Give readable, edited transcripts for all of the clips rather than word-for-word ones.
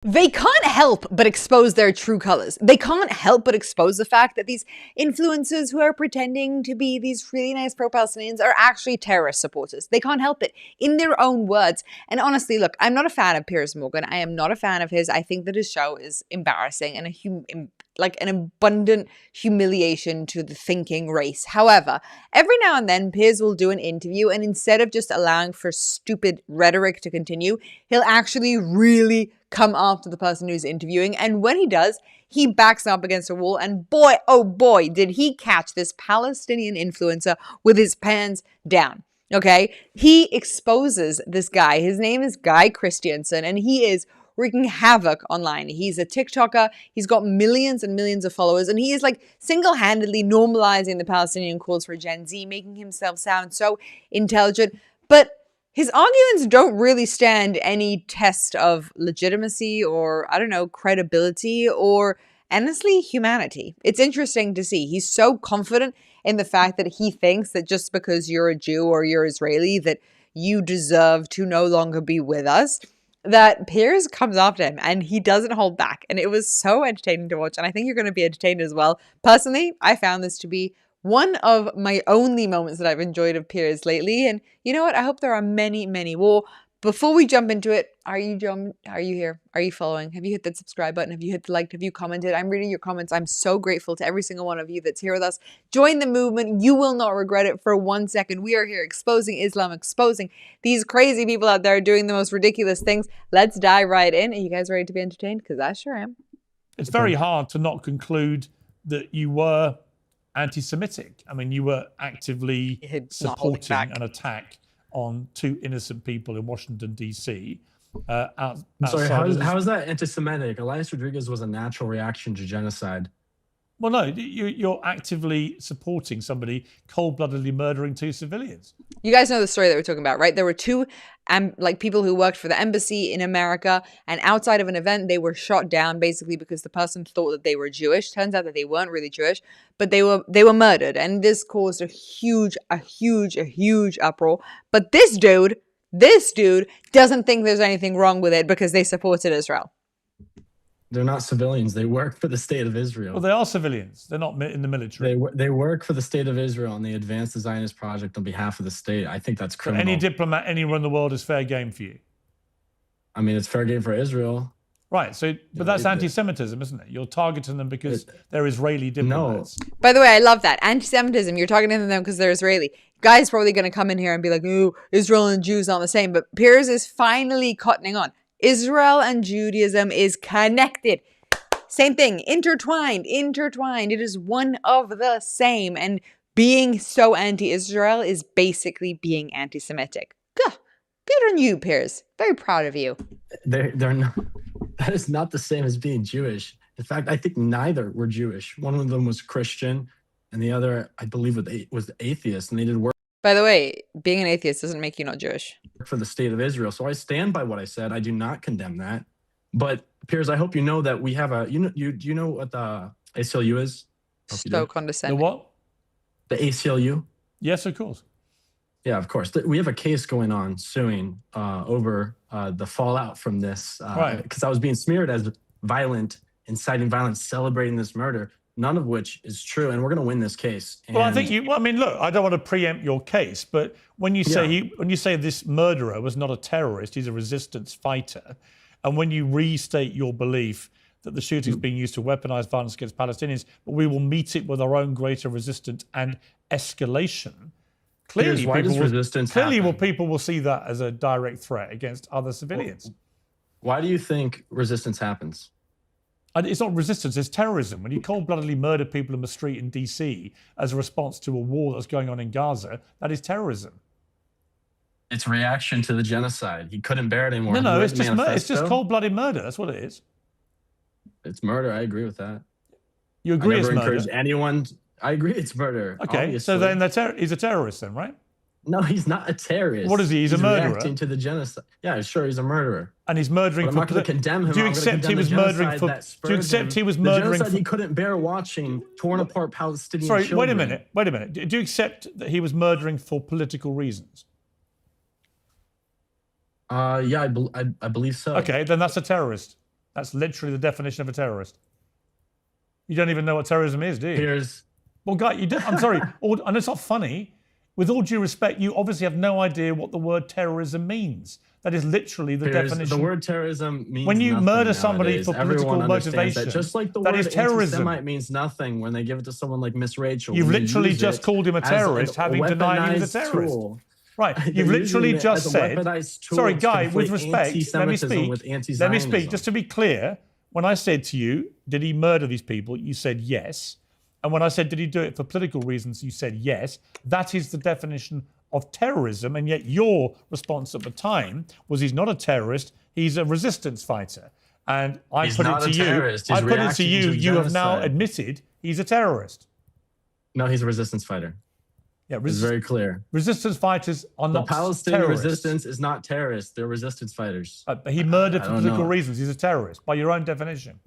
They can't help but expose their true colors. They can't help but expose the fact that these influencers who are pretending to be these really nice pro-Palestinians are actually terrorist supporters. They can't help it, in their own words. And honestly, look, I'm not a fan of Piers Morgan. I am not a fan of his. I think that his show is embarrassing and like an abundant humiliation to the thinking race. However, every now and then Piers will do an interview, and instead of just allowing for stupid rhetoric to continue, he'll actually really come after the person who's interviewing. And when he does, he backs up against a wall, and boy, oh boy, did he catch this Palestinian influencer with his pants down. Okay, he exposes this guy. His name is Guy Christiansen, and he is wreaking havoc online. He's a TikToker. He's got millions and millions of followers, and he is like single-handedly normalizing the Palestinian cause for Gen Z, making himself sound so intelligent. But his arguments don't really stand any test of legitimacy or, I don't know, credibility or, honestly, humanity. It's interesting to see. He's so confident in the fact that he thinks that just because you're a Jew or you're Israeli that you deserve to no longer be with us, that Piers comes after him and he doesn't hold back. And it was so entertaining to watch, and I think you're going to be entertained as well. Personally, I found this to be one of my only moments that I've enjoyed of Piers lately. And you know what? I hope there are many, many more. Before we jump into it, are you here? Are you following? Have you hit that subscribe button? Have you hit the like? Have you commented? I'm reading your comments. I'm so grateful to every single one of you that's here with us. Join the movement. You will not regret it for 1 second. We are here exposing Islam, exposing these crazy people out there doing the most ridiculous things. Let's dive right in. Are you guys ready to be entertained? Because I sure am. It's very hard to not conclude that you were anti-Semitic. I mean, you were actively supporting an attack on 2 innocent people in Washington, D.C. Sorry, how is that anti-Semitic? Elias Rodriguez was a natural reaction to genocide. Well, no, you're actively supporting somebody cold-bloodedly murdering 2 civilians. You guys know the story that we're talking about, right? There were 2 people who worked for the embassy in America, and outside of an event, they were shot down basically because the person thought that they were Jewish. Turns out that they weren't really Jewish, but they were murdered, and this caused a huge uproar. But this dude doesn't think there's anything wrong with it because they supported Israel. They're not civilians. They work for the state of Israel. Well, they are civilians. They're not in the military. They work for the state of Israel, and they advance the Zionist project on behalf of the state. I think that's criminal. So any diplomat anywhere in the world is fair game for you? I mean, it's fair game for Israel. Right. So, but that's anti-Semitism, isn't it? You're targeting them because they're Israeli diplomats. No. By the way, I love that. Anti-Semitism. You're targeting them because they're Israeli. Guy's probably going to come in here and be like, "Ooh, Israel and Jews aren't the same." But Piers is finally cottoning on. Israel and Judaism is connected. Same thing, intertwined. It is one of the same. And being so anti-Israel is basically being anti-Semitic. Good on you, Piers. Very proud of you. They're not. That is not the same as being Jewish. In fact, I think neither were Jewish. One of them was Christian, and the other, I believe, was atheist, and they did work. By the way, being an atheist doesn't make you not Jewish. For the state of Israel. So I stand by what I said. I do not condemn that. But Piers, I hope you know that we have a, you know what the ACLU is? So condescending. The what? The ACLU? Yes, of course. Yeah, of course. We have a case going on suing over the fallout from this. Because I was being smeared as violent, inciting violence, celebrating this murder, none of which is true. And we're going to win this case. Well, I think I mean, look, I don't want to preempt your case, but when you say when you say this murderer was not a terrorist, he's a resistance fighter, and when you restate your belief that the shooting is being used to weaponize violence against Palestinians, but we will meet it with our own greater resistance and escalation. Clearly, people will see that as a direct threat against other civilians. Why do you think resistance happens? It's not resistance, it's terrorism. When you cold-bloodedly murder people in the street in DC as a response to a war that's going on in Gaza, that is terrorism. It's reaction to the genocide. He couldn't bear it anymore. No, it's just cold-blooded murder. That's what it is. It's murder. I agree with that. You agree it's murder? Encourage anyone. I agree it's murder. Okay, obviously. So then he's a terrorist then, right? No, he's not a terrorist. What is he? He's a murderer. Reacting to the genocide. Yeah, sure, he's a murderer. And he's murdering. But I'm not going to condemn him. Do you accept he was murdering for? Do you accept he was murdering? The genocide he couldn't bear watching torn apart Palestinian children. Sorry, wait a minute. Do you accept that he was murdering for political reasons? Yeah, I believe so. Okay, then that's a terrorist. That's literally the definition of a terrorist. You don't even know what terrorism is, do you? Piers. Well, guy, you did. I'm sorry, and it's not funny. With all due respect, you obviously have no idea what the word terrorism means. That is literally the Piers, definition. the word terrorism means when you nothing murder somebody nowadays. for political Everyone motivation, that. Just like the that word is terrorism. anti-Semite means nothing when they give it to someone like Miss Rachel. You've literally just called him a terrorist, having denied he was a terrorist. Tool. Right, you've literally just said. Sorry, Guy, with respect, let me speak. Let me speak. Just to be clear, when I said to you, did he murder these people? You said yes. And when I said, did he do it for political reasons? You said yes. That is the definition of terrorism, and yet your response at the time was he's not a terrorist, he's a resistance fighter. And I put it to you, you have now admitted he's a terrorist. No, he's a resistance fighter. Yeah, it's very clear. Resistance fighters are not terrorists. The Palestinian resistance is not terrorists, they're resistance fighters. But he murdered for political reasons, he's a terrorist, by your own definition.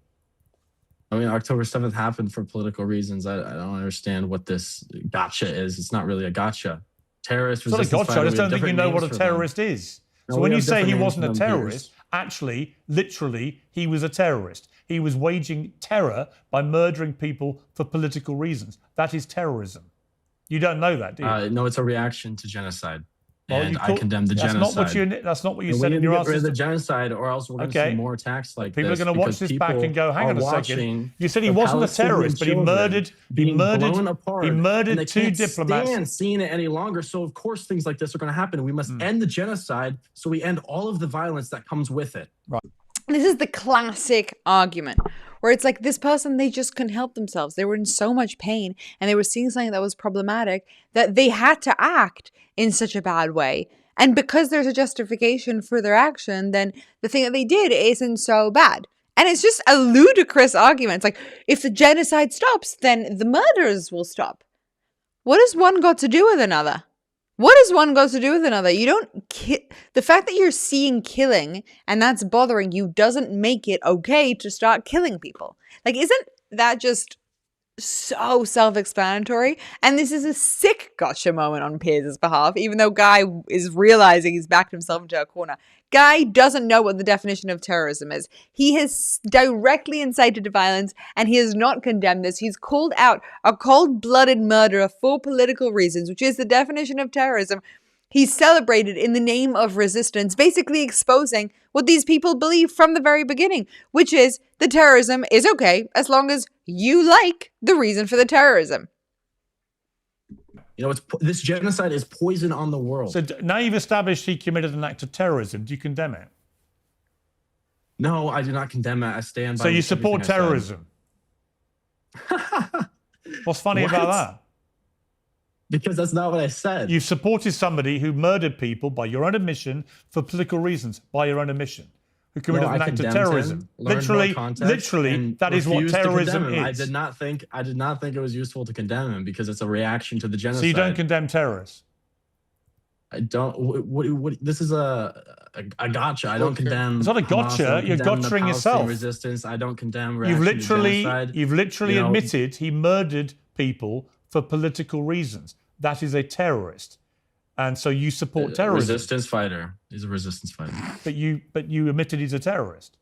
I mean, October 7th happened for political reasons. I don't understand what this gotcha is. It's not really a gotcha. Terrorist resistance fighter. It's not a gotcha. I just don't think you know what a terrorist is. So when you say he wasn't a terrorist, actually, literally, he was a terrorist. He was waging terror by murdering people for political reasons. That is terrorism. You don't know that, do you? No, it's a reaction to genocide. And I condemn the genocide. That's not what you said in your answer. We need to get rid of the genocide, or else we're going to see more attacks like people this. People are going to watch this back and go, hang on a second. You said he wasn't a terrorist, but he murdered two diplomats. They can't stand seeing it any longer. So, of course, things like this are going to happen. And we must end the genocide so we end all of the violence that comes with it. Right. This is the classic argument where it's like this person, they just couldn't help themselves. They were in so much pain and they were seeing something that was problematic that they had to act in such a bad way. And because there's a justification for their action, then the thing that they did isn't so bad. And it's just a ludicrous argument. It's like, if the genocide stops, then the murders will stop. What has one got to do with another? What has one got to do with another? You don't the fact that you're seeing killing and that's bothering you doesn't make it okay to start killing people. Like, isn't that just so self-explanatory? And this is a sick gotcha moment on Piers' behalf, even though Guy is realizing he's backed himself into a corner. Guy doesn't know what the definition of terrorism is. He has directly incited violence and he has not condemned this. He's called out a cold-blooded murderer for political reasons, which is the definition of terrorism. He's celebrated in the name of resistance, basically exposing what these people believe from the very beginning, which is the terrorism is okay as long as you like the reason for the terrorism. You know, this genocide is poison on the world. So now you've established he committed an act of terrorism. Do you condemn it? No, I do not condemn it. I stand by. So you support terrorism? What's funny about that? Because that's not what I said. You've supported somebody who murdered people by your own admission for political reasons, by your own admission, who committed an act of terrorism. Literally, that is what terrorism is. I did not think it was useful to condemn him because it's a reaction to the genocide. So you don't condemn terrorists? I don't. This is a gotcha. I don't condemn. It's not a gotcha. You're gotchaing yourself. Resistance. I don't condemn. You've literally admitted he murdered people for political reasons. That is a terrorist. And so you support terrorism. Resistance fighter. He's a resistance fighter. But you admitted he's a terrorist.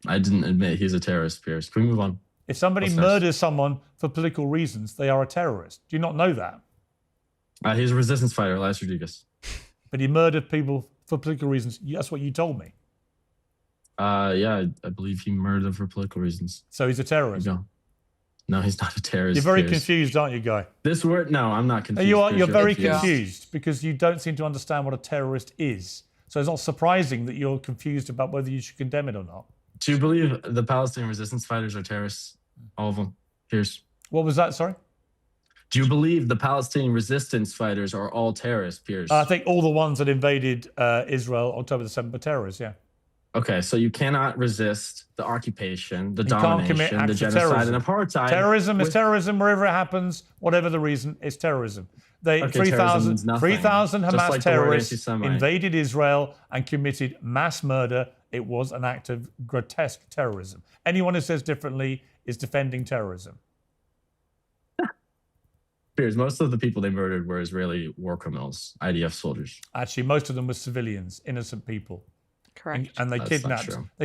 I didn't admit he's a terrorist, Piers. Can we move on? If somebody murders someone for political reasons, they are a terrorist. Do you not know that? He's a resistance fighter, Elias Rodriguez. But he murdered people for political reasons. That's what you told me. Yeah, I believe he murdered for political reasons. So he's a terrorist. No, he's not a terrorist. You're very confused, aren't you, Guy? This word? No, I'm not confused. You're very confused because you don't seem to understand what a terrorist is. So it's not surprising that you're confused about whether you should condemn it or not. Do you believe the Palestinian resistance fighters are terrorists? All of them. Piers. What was that, sorry? Do you believe the Palestinian resistance fighters are all terrorists, Piers? I think all the ones that invaded Israel October the 7th were terrorists, yeah. Okay, so you cannot resist the occupation, the domination, the genocide, and apartheid. Terrorism is terrorism wherever it happens, whatever the reason, it's terrorism. 3,000 Hamas terrorists invaded Israel and committed mass murder. It was an act of grotesque terrorism. Anyone who says differently is defending terrorism. Piers, most of the people they murdered were Israeli war criminals, IDF soldiers. Actually, most of them were civilians, innocent people. Correct. And they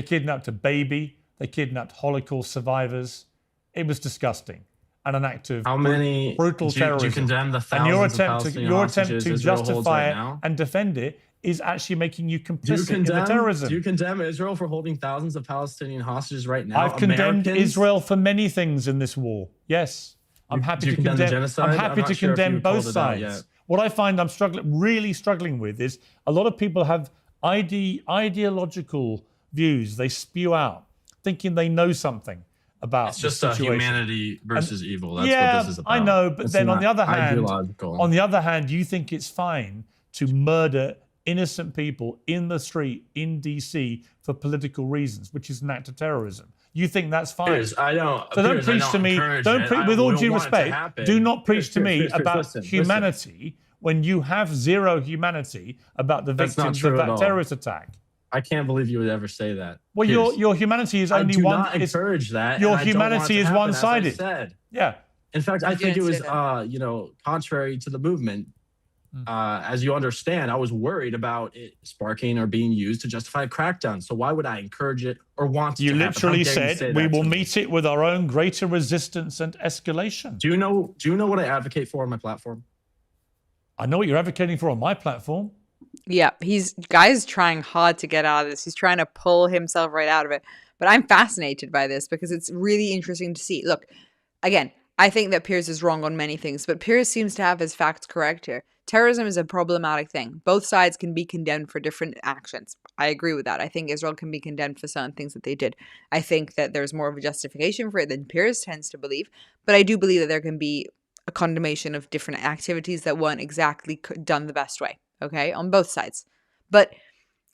kidnapped a baby. They kidnapped Holocaust survivors. It was disgusting and an act of brutal terrorism. Do you condemn the thousands your attempt to justify it and defend it is actually making you complicit in the terrorism. Do you condemn Israel for holding thousands of Palestinian hostages right now? I've condemned Israel for many things in this war. Yes, I'm happy to condemn genocide. I'm happy to condemn both sides. What I find I'm really struggling with is a lot of people have ideological views they spew out, thinking they know something about it's just the situation. Humanity versus evil. That's what this is about. I know, but then on the other hand, you think it's fine to murder innocent people in the street in DC for political reasons, which is an act of terrorism. You think that's fine? Piers, I don't. So don't preach to me. Don't preach, with all due respect. Do not preach to me about humanity when you have zero humanity about the victims of that terrorist attack. I can't believe you would ever say that. Well, your humanity is only one. I do not encourage that. Your humanity is one-sided. Yeah. In fact, I think it was, contrary to the movement. As you understand, I was worried about it sparking or being used to justify a crackdown. So why would I encourage it or want you to literally said we will meet it with our own greater resistance and escalation. Do you know what I advocate for on my platform? I know what you're advocating for on my platform. Yeah, guy's trying hard to get out of this. He's trying to pull himself right out of it. But I'm fascinated by this because it's really interesting to see. Look, again, I think that Piers is wrong on many things, but Piers seems to have his facts correct here. Terrorism is a problematic thing. Both sides can be condemned for different actions. I agree with that. I think Israel can be condemned for certain things that they did. I think that there's more of a justification for it than Piers tends to believe. But I do believe that there can be a condemnation of different activities that weren't exactly done the best way. Okay, on both sides. But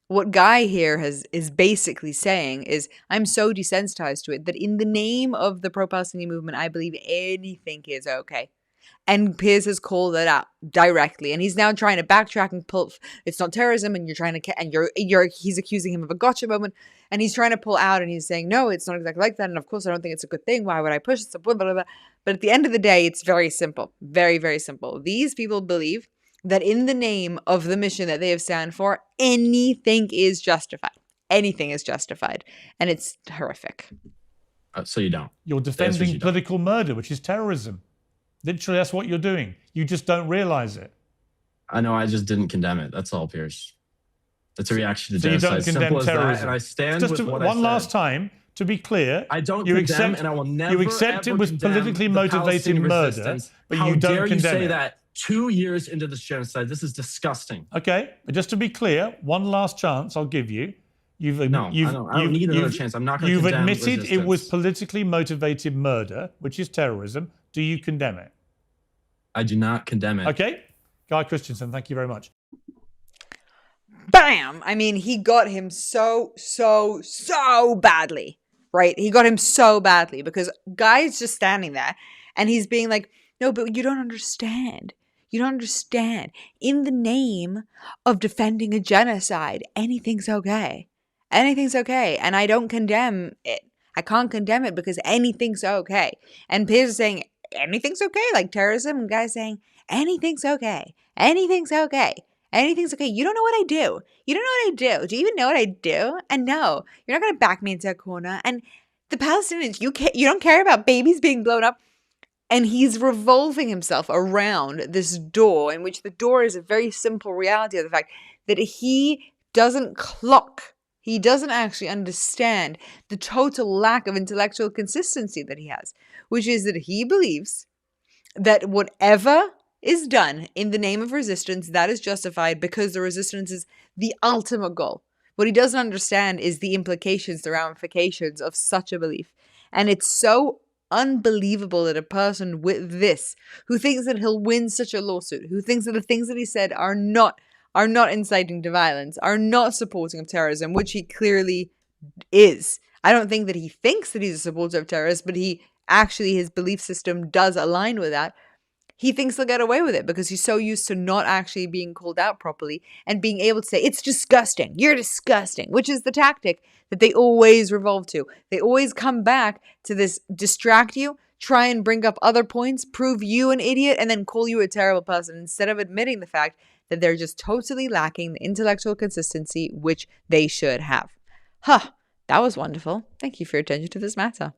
what Guy here is basically saying is, I'm so desensitized to it that in the name of the pro-Palestinian movement, I believe anything is okay. And Piers has called it out directly, and he's now trying to backtrack and pull. It's not terrorism, and he's accusing him of a gotcha moment, and he's trying to pull out, and he's saying, no, it's not exactly like that, and of course I don't think it's a good thing. Why would I push it? Blah, blah, blah. But at the end of the day, it's very simple, very, very simple. These people believe that in the name of the mission that they have stand for, anything is justified. Anything is justified, and it's horrific. So you don't. You're defending political murder, which is terrorism. Literally, that's what you're doing. You just don't realize it. I know. I just didn't condemn it. That's all, Piers. It's a reaction to genocide. You don't condemn terrorism. And I stand with what I said. One last time, to be clear, I don't condemn, and I will never. You accept it was politically motivated murder, but you don't condemn it. How dare you say that 2 years into this genocide? This is disgusting. Okay, but just to be clear, one last chance I'll give you. I don't need another chance. I'm not going to condemn resistance. You've admitted it was politically motivated murder, which is terrorism. Do you condemn it? I do not condemn it. Okay. Guy Christensen, thank you very much. Bam! I mean, he got him so badly, right? He got him so badly because Guy's just standing there and he's being like, no, but you don't understand. You don't understand. In the name of defending a genocide, anything's okay. Anything's okay. And I don't condemn it. I can't condemn it because anything's okay. And Piers is saying, anything's okay, like terrorism. And Guy's saying, anything's okay. Anything's okay. Anything's okay. You don't know what I do. You don't know what I do. Do you even know what I do? And no, you're not going to back me into a corner. And the Palestinians, you don't care about babies being blown up. And he's revolving himself around this door, in which the door is a very simple reality of the fact that he doesn't clock. He doesn't actually understand the total lack of intellectual consistency that he has, which is that he believes that whatever is done in the name of resistance, that is justified because the resistance is the ultimate goal. What he doesn't understand is the implications, the ramifications of such a belief. And it's so unbelievable that a person with this, who thinks that he'll win such a lawsuit, who thinks that the things that he said are not inciting to violence, are not supporting of terrorism, which he clearly is. I don't think that he thinks that he's a supporter of terrorists, but his belief system does align with that. He thinks he'll get away with it because he's so used to not actually being called out properly and being able to say, it's disgusting, you're disgusting, which is the tactic that they always revolve to. They always come back to this, distract you, try and bring up other points, prove you an idiot, and then call you a terrible person instead of admitting the fact that they're just totally lacking the intellectual consistency which they should have. Huh, that was wonderful. Thank you for your attention to this matter.